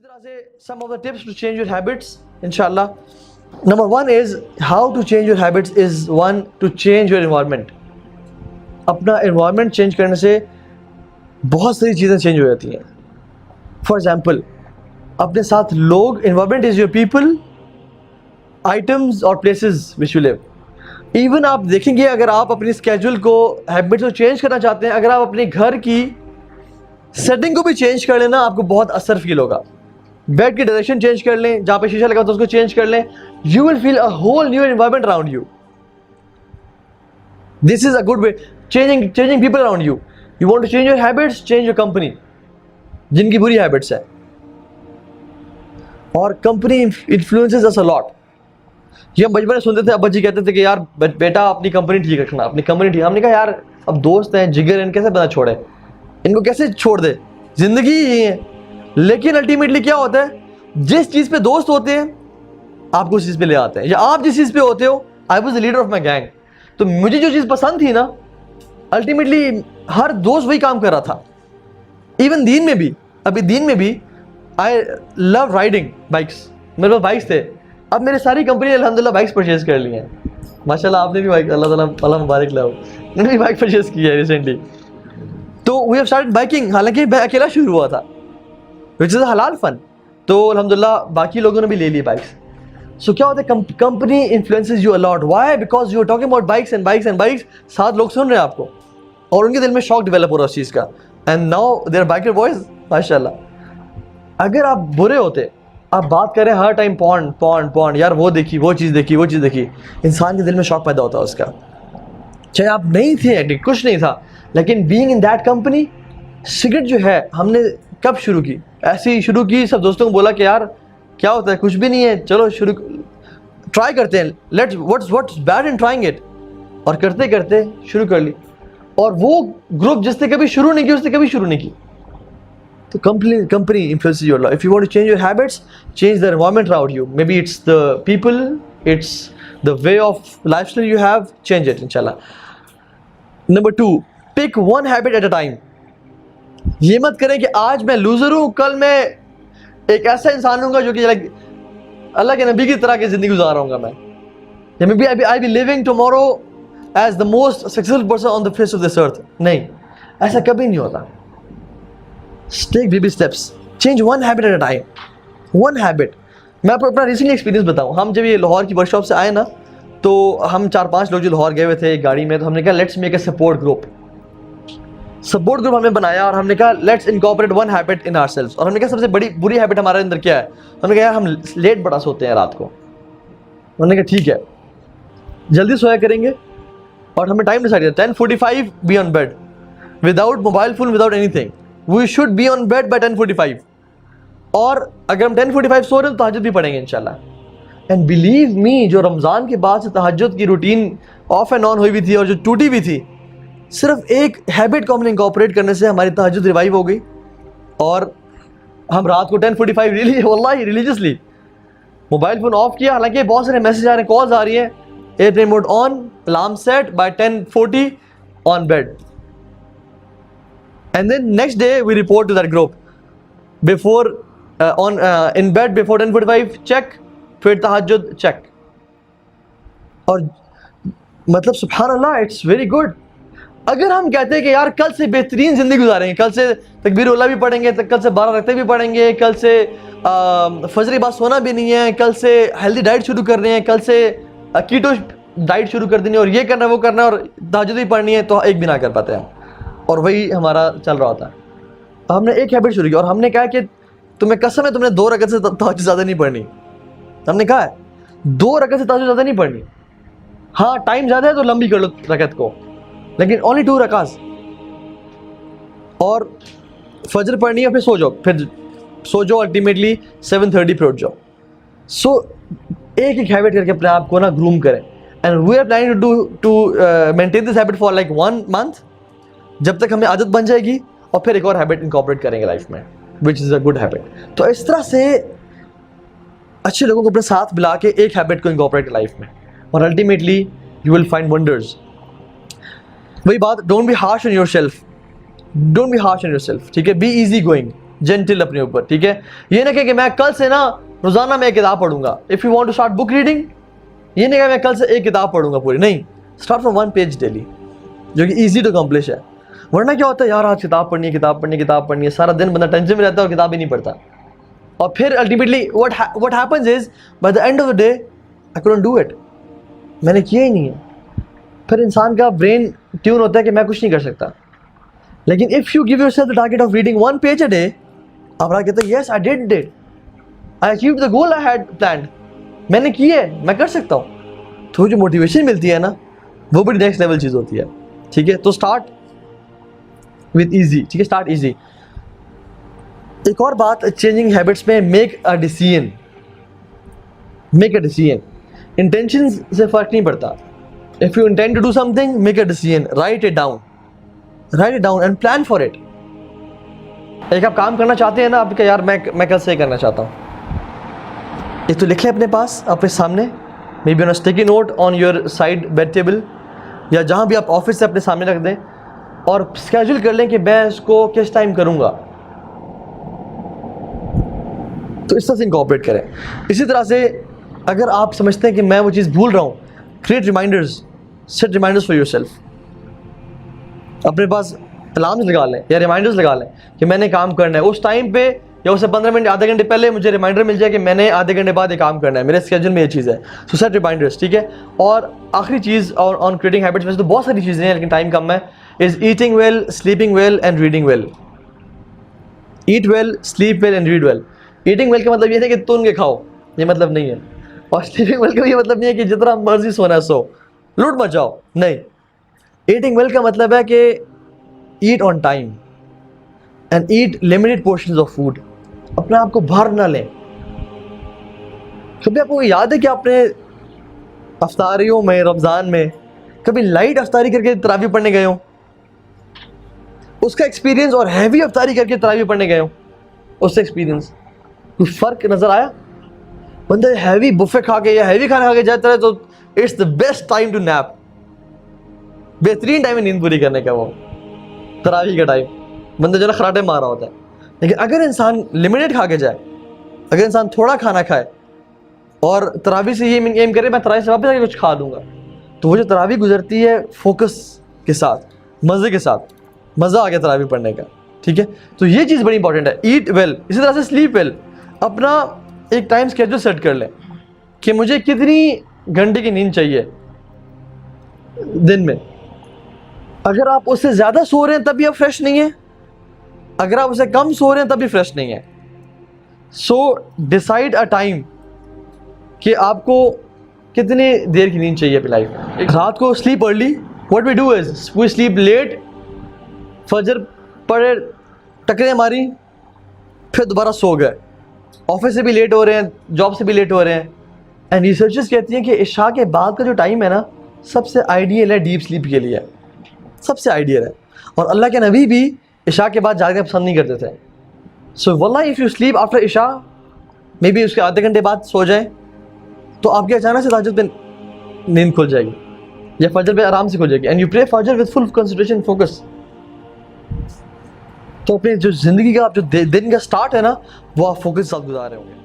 तरह से some of the tips to change your habits इंशाल्लाह. Number one is how to change your habits is one to change your environment. अपना environment change करने से बहुत सारी चीज़ें change हो जाती हैं. For example, अपने साथ लोग, environment is your people, items और places which you live. Even आप देखेंगे अगर आप अपनी schedule को, habits को change करना चाहते हैं, अगर आप अपने घर की सेटिंग को भी चेंज कर लेना, आपको बहुत असर फील होगा. बेड की डायरेक्शन चेंज कर लें, जहाँ पे शीशा लगा तो उसको चेंज कर लें. You will feel a whole new environment around you. This is a good way. Changing people around you. You want to change your habits, change your company. जिनकी बुरी हैबिट्स है, और company influences us a lot. ये हम बचपन में सुनते थे, अब्बा जी कहते थे कि यार बेटा अपनी कंपनी ठीक रखना, अपनी कंपनी ठीक. हमने कहा यार अब दोस्त हैं, जिगर हैं, कैसे पता छोड़े, इनको कैसे छोड़ दे, जिंदगी ही है. लेकिन अल्टीमेटली क्या होता है, जिस चीज पे दोस्त होते हैं आपको उस चीज पे ले आते हैं. या आप जिस चीज पे होते हो, I was the leader of my gang, तो मुझे जो चीज पसंद थी ना, अल्टीमेटली हर दोस्त वही काम कर रहा था. इवन दीन में भी, अभी दीन में भी आई लव राइडिंग बाइक्स. मेरे पास बाइक्स थे. अब मेरी सारी कंपनी अल्हम्दुलिल्लाह बाइक्स परचेज कर ली हैं. माशाल्लाह आपने भी बाइक, अल्लाह मुबारक लाओ, मैंने भी बाइक परचेज की है रिसेंटली. तो वी हैव स्टार्टेड बाइकिंग. हालांकि मैं अकेला शुरू हुआ था, विच इज़ हलाल फन. तो अल्हम्दुलिल्लाह बाकी लोगों ने भी ले ली बाइक्स. सो क्या होता है, company influences you a lot. Why? Because you are talking about bikes and bikes and bikes. 7 लोग सुन रहे हैं आपको और उनके दिल में शौक डेवलप हो रहा है उस चीज़ का. And now their biker boys माशाल्लाह. अगर आप बुरे होते, आप बात करें हर टाइम पॉन्ड, यार वो देखी, वो चीज़ देखी, इंसान के दिल में शौक पैदा होता है उसका. चाहे आप नहीं थे, कुछ नहीं था, लेकिन being in that company. Cigarette जो है हमने कब शुरू की, ऐसे ही शुरू की. सब दोस्तों को बोला कि यार क्या होता है, कुछ भी नहीं है, चलो शुरू ट्राई करते हैं, let's what's bad in trying it. और करते करते शुरू कर ली. और वो ग्रुप जिसने कभी शुरू नहीं की, उसने कभी शुरू नहीं की. तो company influences your life. If you want to change your habits, change the environment around you. May be it's the people, it's the way of lifestyle you have, change it इंशाल्लाह. Number 2, pick one habit at a time. ये मत करें कि आज मैं loser हूं, कल मैं एक ऐसा इंसान हूंगा जो कि अल्लाह के नबी की तरह की जिंदगी गुजार रहा हूंगा मैं. Maybe I be living tomorrow as the most successful person on the face of this earth. नहीं, ऐसा कभी नहीं होता. Take baby steps, change one habit at a time. One habit. मैं आपको अपना रिसेंटली एक्सपीरियंस बताऊं. हम जब ये लाहौर की वर्कशॉप से आए ना, तो हम 4-5 लोग जो लाहौर गए हुए थे एक गाड़ी में, तो हमने कहा let's make a support group हमने बनाया. और हमने कहा let's incorporate one habit in ourselves. और हमने कहा सबसे बड़ी बुरी हैबिट हमारे अंदर क्या है. हमने कहा यार हम लेट बड़ा सोते हैं रात को. हमने कहा ठीक है, जल्दी सोया करेंगे. और हमने टाइम डिसाइड किया 10:45 be on bed, without mobile phone, without anything. We should be on bed by 10:45. और अगर हम 10:45 सो रहे हैं तो तहज्जुद भी पढ़ेंगे इंशाल्लाह. एंड बिलीव मी, जो रमज़ान के बाद से तहज्जुद की रूटीन ऑफ एंड ऑन हुई भी थी और जो टूटी भी थी, सिर्फ एक हैबिट को हमने इंकॉर्पोरेट करने से हमारी तहज्जुद रिवाइव हो गई. और हम रात को 10:45 वल्लाही रिलीजियसली मोबाइल फ़ोन ऑफ किया. हालांकि बहुत सारे मैसेज आ रहे हैं, कॉल्स आ रही हैं, airplane mode on, alarm set, by 10:40 on bed. And then next day we report to that group. Before on in bed before 10:45 check, फिर तहज्जुद चेक. और मतलब सुभान अल्लाह, इट्स वेरी गुड. अगर हम कहते हैं कि यार कल से बेहतरीन ज़िंदगी गुजारेंगे, कल से तकबीर उला भी पढ़ेंगे, कल से 12 रकते भी पढ़ेंगे, कल से फजर के बाद सोना भी नहीं है, कल से हेल्दी डाइट शुरू कर रहे हैं, कल से कीटो डाइट शुरू कर देनी है, और ये करना है वो करना है, और तहज्जुद भी पढ़नी है, तो एक भी ना कर पाते हैं. और वही हमारा चल रहा होता है. हमने एक हैबिट शुरू की और हमने कहा कि तुम्हें कसम है, तुमने 2 रकत से तहज्जुद ज़्यादा नहीं पढ़नी. हमने कहा है 2 रकत से तहज्जुद ज़्यादा नहीं पढ़नी. हाँ टाइम ज़्यादा है तो लंबी कर लो रकत को, लेकिन ओनली 2 रकात. और फजर पढ़नी है, फिर सो जाओ अल्टीमेटली 7:30 पे उठ जाओ. सो एक हैबिट करके अपने आप को ना ग्रूम करें. And we are planning to maintain this habit for like 1 month, जब तक हमें आदत बन जाएगी. और फिर एक और हैबिट इनकॉर्पोरेट करेंगे लाइफ में, which is a good habit. तो इस तरह से अच्छे लोगों को अपने साथ मिला के एक हैबिट को इनकॉर्पोरेट लाइफ में, और ultimately you will find wonders. वही बात, don't be harsh on yourself, ठीक है. बी इजी गोइंग, जेंटल अपने ऊपर, ठीक है। ये ना कि मैं कल से ना रोजाना मैं एक किताब पढ़ूंगा। If you want to start book reading, ये नहीं कि मैं कल से एक किताब पढ़ूंगा पूरी, नहीं, स्टार्ट फ्रॉम 1 पेज डेली, जो कि इजी टू अकम्प्लिश है। वरना क्या होता है यार, आज किताब पढ़नी है, सारा दिन बंदा टेंशन में रहता है और किताब ही नहीं पढ़ता, और फिर ultimately what happens is by the end of the day I couldn't do it, मैंने किया ही नहीं है। फिर इंसान का ब्रेन ट्यून होता है कि मैं कुछ नहीं कर सकता। लेकिन if you give yourself the target of reading 1 page a day, आप कहते हैं yes I did it, I achieved the goal I had planned, मैंने की है, मैं कर सकता हूँ। तो जो मोटिवेशन मिलती है ना, वो बड़ी नेक्स्ट लेवल चीज़ होती है, ठीक है। तो स्टार्ट विद इजी, ठीक है, स्टार्ट इजी। एक और बात चेंजिंग हैबिट्स में, make a decision, make a decision. Intention से फर्क नहीं पड़ता। If you intend to do something, make a decision, write it down and plan for it. एक आप काम करना चाहते हैं ना, आप क्या यार मैं कल से करना चाहता हूँ, एक तो लिख लें अपने पास, अपने सामने, may be on a sticky note on your side bed table, या जहाँ भी आप ऑफिस से अपने सामने रख दें, और स्केड्यूल कर लें कि मैं इसको किस टाइम करूँगा। तो इस तरह से इनकॉर्पोरेट करें। इसी तरह से अगर आप समझते हैं कि मैं वो चीज़ भूल रहा हूँ, create reminders, set reminders for yourself. अपने पास अलार्म्स लगा लें या रिमाइंडर्स लगा लें कि मैंने काम करना है उस टाइम पे, या उससे 15 मिनट आधे घंटे पहले मुझे रिमाइंडर मिल जाए कि मैंने आधे घंटे बाद ये काम करना है, मेरे स्केड्यूल में ये चीज़ है। सो सेट रिमाइंडर्स, ठीक है। और आखिरी चीज़ और ऑन क्रिएटिंग हैबिट्स में तो बहुत सारी चीज़ें हैं, लेकिन टाइम कम है, is eating well, sleeping well and reading well. Eat well, sleep well and read well. Eating well का मतलब ये है कि तुन के खाओ, ये मतलब नहीं है। और स्लीपिंग वेल का ये मतलब नहीं है कि जितना मर्जी सोना है सो, लूट मच जाओ, नहीं। ईटिंग वेल का मतलब है कि ईट on time and eat limited portions of food. अपने आप को भर ना लें। कभी आपको याद है कि आपने अफ्तारियों में, रमज़ान में कभी लाइट अफ्तारी करके तरावी पढ़ने गए हो? उसका एक्सपीरियंस और हैवी अफ्तारी करके तरावी पढ़ने गए हो, उससे एक्सपीरियंस कुछ फ़र्क नज़र आया? बंदा हैवी बुफे खा के या हैवी खाना खा के जाता है तो it's the best time to nap. बेहतरीन टाइम है नींद पूरी करने का, वो तरावी का टाइम। बंदा जो ना खराटे मार रहा होता है। लेकिन अगर इंसान लिमिटेड खा के जाए, अगर इंसान थोड़ा खाना खाए और तरावी से ये एम करे मैं तरावी से वापस आके कुछ खा लूँगा, तो वो जो तरावी गुजरती है फोकस के साथ, मज़े के साथ, मज़ा आ गया तरावी पढ़ने का, ठीक है। तो ये चीज़ बड़ी इंपॉर्टेंट है। ईट वेल, इसी तरह से स्लीप वेल। अपना एक टाइम स्केड्यूल सेट कर लें कि मुझे कितनी घंटे की नींद चाहिए दिन में। अगर आप उससे ज़्यादा सो रहे हैं तब भी आप फ्रेश नहीं हैं, अगर आप उससे कम सो रहे हैं तब भी फ्रेश नहीं है। सो डिसाइड अ टाइम कि आपको कितनी देर की नींद चाहिए अपनी लाइफ में। रात को sleep early, what we do is we sleep late, फजर पढ़े, टकरे मारी, फिर दोबारा सो गए। ऑफिस से भी लेट हो रहे हैं, जॉब से भी लेट हो रहे हैं। एंड रिसर्चर्स कहती हैं कि इशा के बाद का जो टाइम है ना, सबसे आइडियल है डीप स्लीप के लिए, सबसे आइडियल है। और अल्लाह के नबी भी इशा के बाद जागना पसंद नहीं करते थे। सो वल्लाह इफ़ यू स्लीप आफ्टर इशा, मे बी उसके आधे घंटे बाद सो जाएं, तो आपके अचानक से ताजुद पे नींद खुल जाएगी या फजर पे आराम से खुल जाएगी। एंड यू प्रे फजर विद फुल कंसंट्रेशन फोकस। तो अपने जो ज़िंदगी का आप जो दिन का स्टार्ट है ना, वो आप फोकस के साथ गुजार रहे होंगे।